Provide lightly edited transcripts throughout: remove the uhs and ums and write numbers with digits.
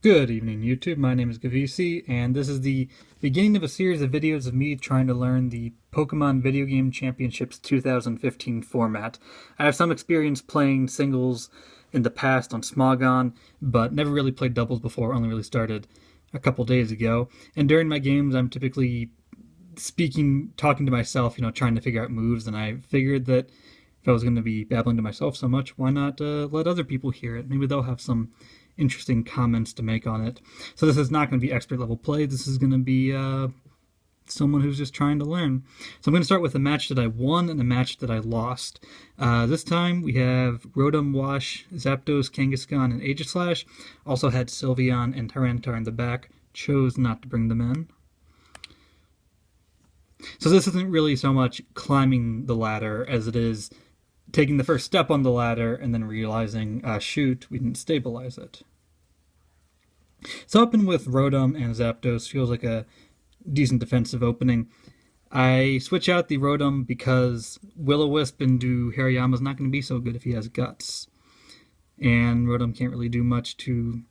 Good evening, YouTube. My name is VGC, and this is the beginning of a series of videos of me trying to learn the Pokemon Video Game Championships 2015 format. I have some experience playing singles in the past on Smogon, but never really played doubles before, only really started a couple days ago. And during my games, I'm typically talking to myself, trying to figure out moves, and I figured that if I was going to be babbling to myself so much, why not let other people hear it? Maybe they'll have some interesting comments to make on it. So this is not going to be expert level play. This is going to be someone who's just trying to learn. So I'm going to start with a match that I won and a match that I lost. This time we have Rotom, Wash, Zapdos, Kangaskhan, and Aegislash. Also had Sylveon and Tyranitar in the back. Chose not to bring them in. So this isn't really so much climbing the ladder as it is taking the first step on the ladder and then realizing, shoot, we didn't stabilize it. So open with Rotom and Zapdos feels like a decent defensive opening. I switch out the Rotom because Will-O-Wisp into Hariyama is not going to be so good if he has Guts. And Rotom can't really do much to...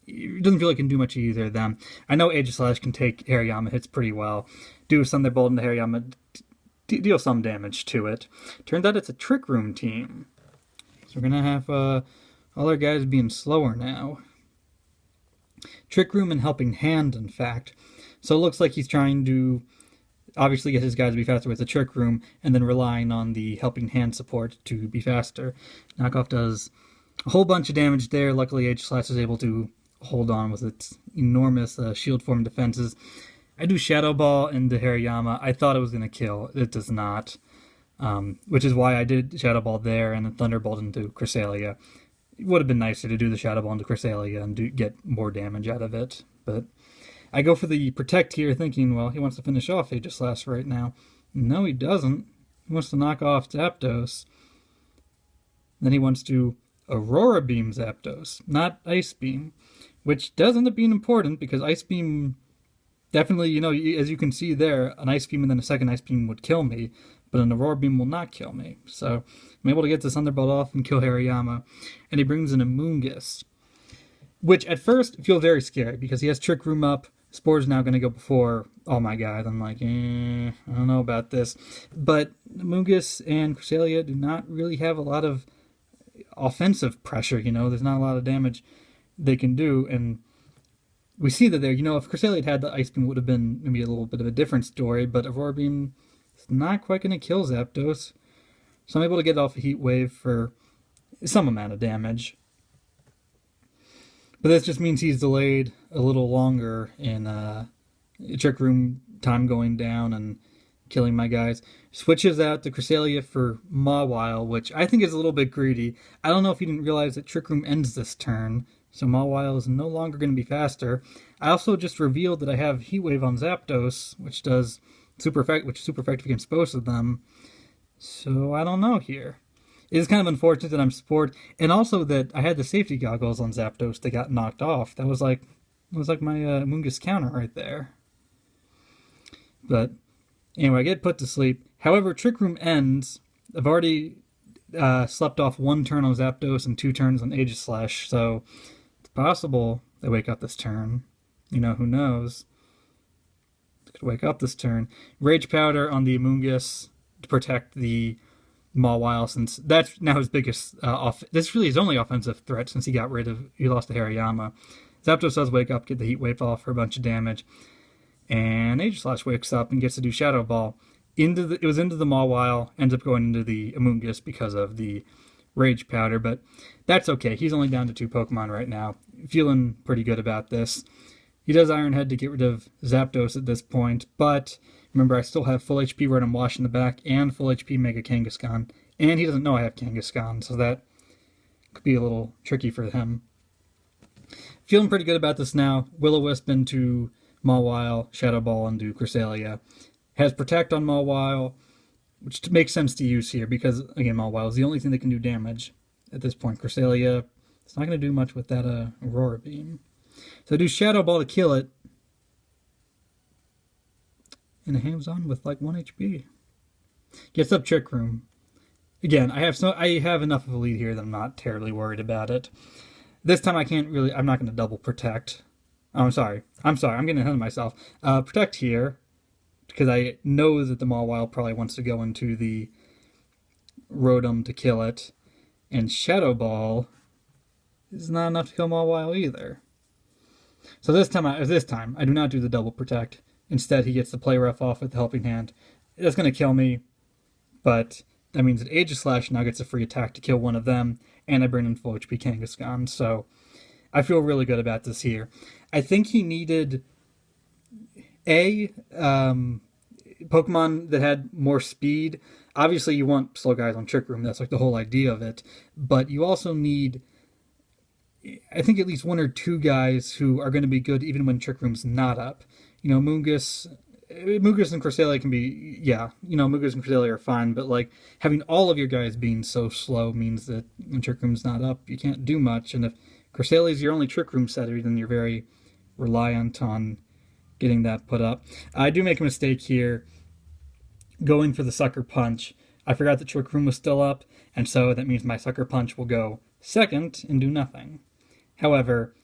It doesn't feel like it can do much to either of them. I know Aegislash can take Hariyama hits pretty well. Do Thunderbolt into Hariyama, deal some damage to it. Turns out it's a Trick Room team. So we're going to have all our guys being slower now. Trick Room and Helping Hand, in fact. So it looks like he's trying to obviously get his guys to be faster with the Trick Room and then relying on the Helping Hand support to be faster. Knockoff does a whole bunch of damage there. Luckily, Aegislash is able to hold on with its enormous shield form defenses. I do Shadow Ball into Hariyama. I thought it was going to kill. It does not. Which is why I did Shadow Ball there and then Thunderbolt into Cresselia. It would have been nicer to do the Shadow Ball into Cresselia and get more damage out of it. But I go for the Protect here thinking, well, he wants to finish off Aegislash right now. No, he doesn't. He wants to knock off Zapdos. Then he wants to Aurora Beam Zapdos, not Ice Beam. Which does end up being important because Ice Beam definitely, as you can see there, an Ice Beam and then a second Ice Beam would kill me, but an Aurora Beam will not kill me. So I'm able to get this Thunderbolt off and kill Hariyama, and he brings in a Moongus, which at first feel very scary because he has Trick Room up. Spore's now going to go before all my guys. I'm like, I don't know about this. But Moongus and Cresselia do not really have a lot of offensive pressure, there's not a lot of damage they can do, and we see that there, if Cresselia had had the Ice Beam, it would have been maybe a little bit of a different story, but Aurora Beam is not quite going to kill Zapdos, so I'm able to get off a Heat Wave for some amount of damage. But this just means he's delayed a little longer in Trick Room time going down and killing my guys. Switches out to Cresselia for Mawile, which I think is a little bit greedy. I don't know if he didn't realize that Trick Room ends this turn, so Mawile is no longer going to be faster. I also just revealed that I have Heat Wave on Zapdos, which is super effective against both of them. So I don't know here. It is kind of unfortunate that I'm Sport, and also that I had the safety goggles on Zapdos that got knocked off. That was like my Moongus counter right there. But anyway, I get put to sleep. However, Trick Room ends. I've already slept off one turn on Zapdos and 2 turns on Aegislash, so it's possible they wake up this turn. Who knows? They could wake up this turn. Rage Powder on the Amoonguss to protect the Mawile, since that's now his biggest this really is only offensive threat since he lost to Hariyama. Zapdos does wake up, get the Heat Wave off for a bunch of damage, and Aegislash wakes up and gets to do Shadow Ball. It was into the Mawile, ends up going into the Amoonguss because of the Rage Powder, but that's okay. He's only down to 2 Pokemon right now. Feeling pretty good about this. He does Iron Head to get rid of Zapdos at this point, but remember, I still have full HP Rotom Wash in the back and full HP Mega Kangaskhan, and he doesn't know I have Kangaskhan, so that could be a little tricky for him. Feeling pretty good about this now. Will-O-Wisp into Mawile, Shadow Ball into Cresselia. Has Protect on Mawile, which makes sense to use here because, again, Mawile is the only thing that can do damage at this point. Cresselia, it's not going to do much with that Aurora Beam. So I do Shadow Ball to kill it. And it hangs on with like 1 HP. Gets up Trick Room. Again, I have enough of a lead here that I'm not terribly worried about it. This time I can't really, I'm not going to double protect. Oh, I'm getting ahead of myself. Protect here, because I know that the Mawile probably wants to go into the Rotom to kill it. And Shadow Ball is not enough to kill Mawile either. So this time I do not do the double protect. Instead, he gets the play rough off with the helping hand. That's going to kill me, but that means that Aegislash now gets a free attack to kill one of them, and I bring in full HP Kangaskhan, so I feel really good about this here. I think he needed Pokemon that had more speed. Obviously, you want slow guys on Trick Room. That's like the whole idea of it. But you also need, I think, at least one or two guys who are going to be good even when Trick Room's not up. You know, Mungus and Cresselia can be, Mungus and Cresselia are fine, but like having all of your guys being so slow means that when Trick Room's not up, you can't do much. And if Cresselia is your only Trick Room setter, then you're very reliant on getting that put up. I do make a mistake here going for the Sucker Punch. I forgot that Trick Room was still up, and so that means my Sucker Punch will go second and do nothing. However,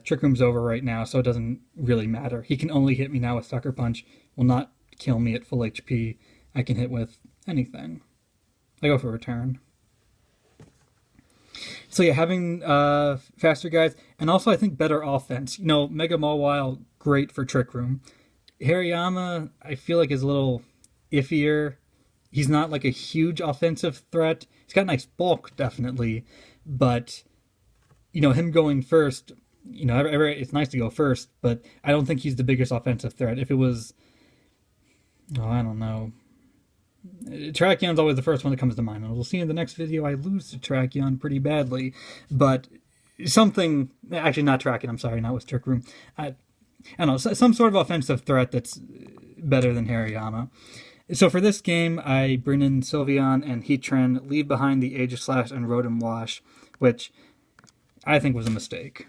Trick Room's over right now, so it doesn't really matter. He can only hit me now with Sucker Punch. Will not kill me at full HP. I can hit with anything. I go for return. So yeah, having faster guys, and also I think better offense. You know, Mega Mawile, great for Trick Room. Hariyama, I feel like is a little iffier. He's not like a huge offensive threat. He's got nice bulk, definitely, but you know, him going first, you know, it's nice to go first, but I don't think he's the biggest offensive threat. If it was, I don't know. Terrakion's always the first one that comes to mind, and we'll see in the next video I lose to Terrakion pretty badly, but something, actually not Terrakion, I'm sorry, not with Trick Room. I don't know, some sort of offensive threat that's better than Hariyama. So for this game, I bring in Sylveon and Heatran, leave behind the Aegislash and Rotom Wash, which I think was a mistake.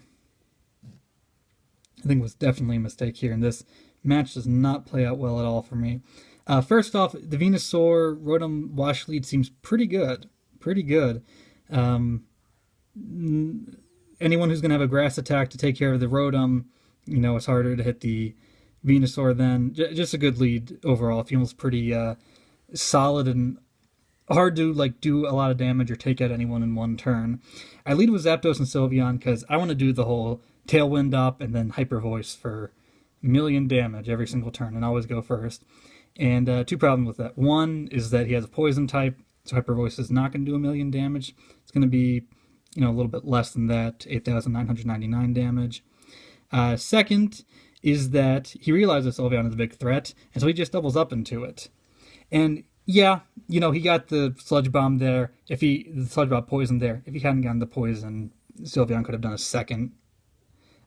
I think was definitely a mistake here, and this match does not play out well at all for me. First off, the Venusaur Rotom Wash lead seems pretty good. Pretty good. Anyone who's going to have a grass attack to take care of the Rotom, you know, it's harder to hit the Venusaur then. Just a good lead overall. It feels pretty solid and hard to like do a lot of damage or take out anyone in one turn. I lead with Zapdos and Sylveon because I want to do the whole Tailwind up and then Hyper Voice for a million damage every single turn and always go first. And two problems with that. One is that he has a poison type, so Hyper Voice is not going to do a million damage. It's going to be, you know, a little bit less than that, 8,999 damage. Second is that he realizes Sylveon is a big threat, and so he just doubles up into it. And yeah, you know, he got the Sludge Bomb there. The Sludge Bomb poison there. If he hadn't gotten the poison, Sylveon could have done a second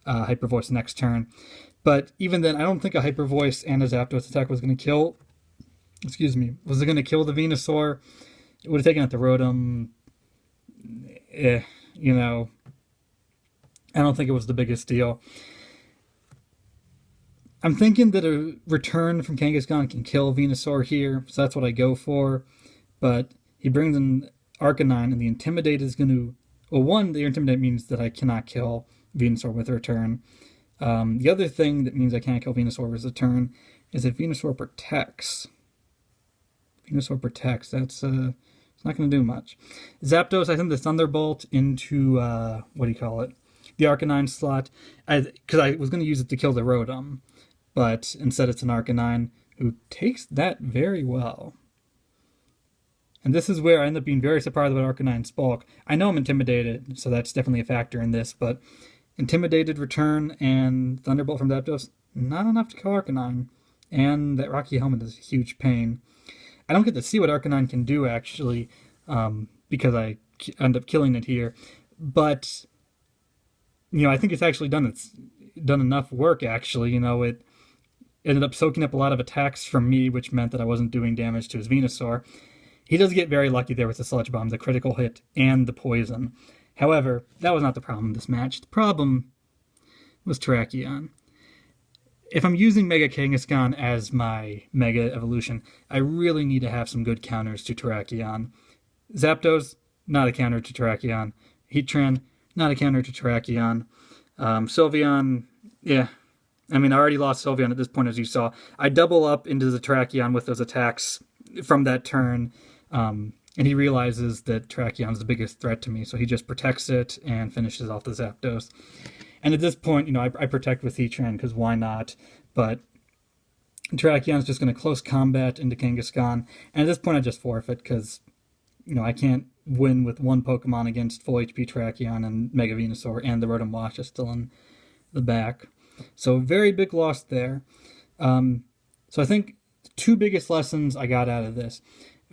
Hyper Voice next turn. But even then, I don't think a Hyper Voice and a Zapdos attack was going to kill. Was it going to kill the Venusaur? It would have taken out the Rotom. You know, I don't think it was the biggest deal. I'm thinking that a return from Kangaskhan can kill Venusaur here, so that's what I go for. But he brings in Arcanine, and the Intimidate is going to... Well, one, the Intimidate means that I cannot kill Venusaur with a return. The other thing that means I can't kill Venusaur with a turn is if Venusaur protects. That's it's not going to do much. Zapdos, I think the Thunderbolt into, the Arcanine slot, because I was going to use it to kill the Rotom, but instead it's an Arcanine who takes that very well. And this is where I end up being very surprised about Arcanine's bulk. I know I'm intimidated, so that's definitely a factor in this, but Intimidated return and Thunderbolt from Zapdos, not enough to kill Arcanine. And that Rocky Helmet is a huge pain. I don't get to see what Arcanine can do, actually, because I end up killing it here. But, you know, I think it's actually done enough work, actually. You know, it ended up soaking up a lot of attacks from me, which meant that I wasn't doing damage to his Venusaur. He does get very lucky there with the Sludge Bomb, the critical hit, and the poison. However, that was not the problem in this match. The problem was Terrakion. If I'm using Mega Kangaskhan as my Mega Evolution, I really need to have some good counters to Terrakion. Zapdos, not a counter to Terrakion. Heatran, not a counter to Terrakion. Sylveon, yeah. I mean, I already lost Sylveon at this point, as you saw. I double up into the Terrakion with those attacks from that turn, and he realizes that Terrakion's the biggest threat to me, so he just protects it and finishes off the Zapdos. And at this point, I protect with Heatran, because why not? But Terrakion's just going to close combat into Kangaskhan, and at this point I just forfeit, because, I can't win with one Pokemon against full HP Terrakion and Mega Venusaur, and the Rotom Wash is still in the back. So very big loss there. So I think two biggest lessons I got out of this.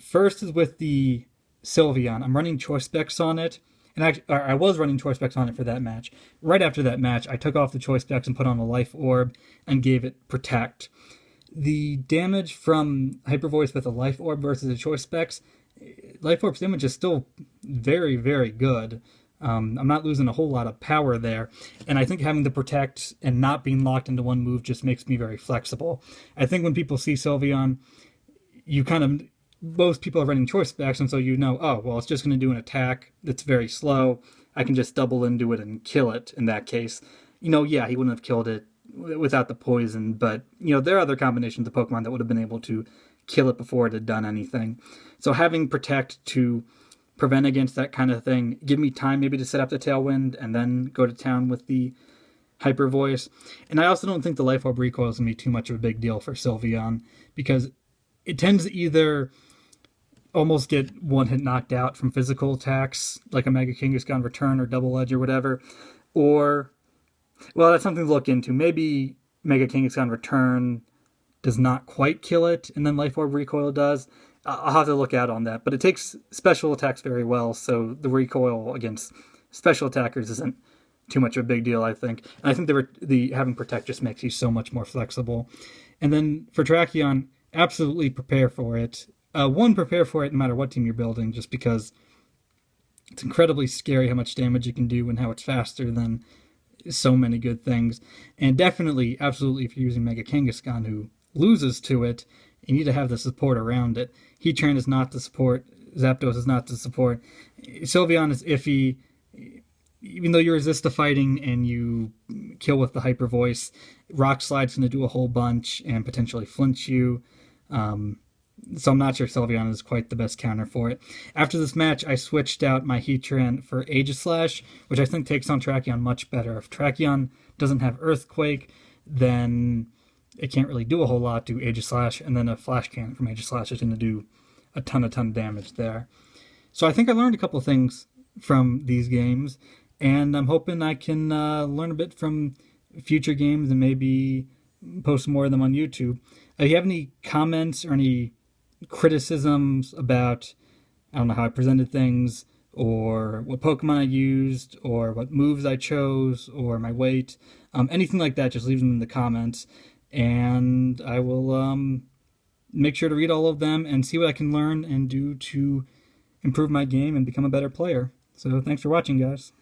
First is with the Sylveon. I'm running Choice Specs on it, and I was running Choice Specs on it for that match. Right after that match, I took off the Choice Specs and put on a Life Orb and gave it Protect. The damage from Hyper Voice with a Life Orb versus a Choice Specs, Life Orb's damage is still very, very good. I'm not losing a whole lot of power there, and I think having the Protect and not being locked into one move just makes me very flexible. I think when people see Sylveon, most people are running Choice Specs, and so oh, well, it's just going to do an attack that's very slow. I can just double into it and kill it in that case. Yeah, he wouldn't have killed it without the poison, but, there are other combinations of Pokemon that would have been able to kill it before it had done anything. So having Protect to prevent against that kind of thing, give me time maybe to set up the Tailwind and then go to town with the Hyper Voice. And I also don't think the Life Orb recoil is going to be too much of a big deal for Sylveon, because it tends to either almost get one-hit knocked out from physical attacks, like a Mega Kangaskhan Return or Double Edge or whatever, or, well, that's something to look into. Maybe Mega Kangaskhan Return does not quite kill it, and then Life Orb recoil does. I'll have to look out on that, but it takes special attacks very well, so the recoil against special attackers isn't too much of a big deal, I think. And I think the having Protect just makes you so much more flexible. And then for Terrakion, absolutely prepare for it. Prepare for it no matter what team you're building, just because it's incredibly scary how much damage you can do and how it's faster than so many good things. And definitely, absolutely, if you're using Mega Kangaskhan, who loses to it, you need to have the support around it. Heatran is not the support. Zapdos is not the support. Sylveon is iffy. Even though you resist the fighting and you kill with the Hyper Voice, Rock Slide's going to do a whole bunch and potentially flinch you. So I'm not sure Sylveon is quite the best counter for it. After this match, I switched out my Heatran for Aegislash, which I think takes on Terrakion much better. If Terrakion doesn't have Earthquake, then it can't really do a whole lot to Aegislash, and then a Flash Cannon from Aegislash is going to do a ton of damage there. So I think I learned a couple things from these games, and I'm hoping I can learn a bit from future games and maybe post more of them on YouTube. If you have any comments or any criticisms about, I don't know, how I presented things, or what Pokemon I used, or what moves I chose, or my weight, anything like that, just leave them in the comments, and I will make sure to read all of them and see what I can learn and do to improve my game and become a better player. So thanks for watching, guys.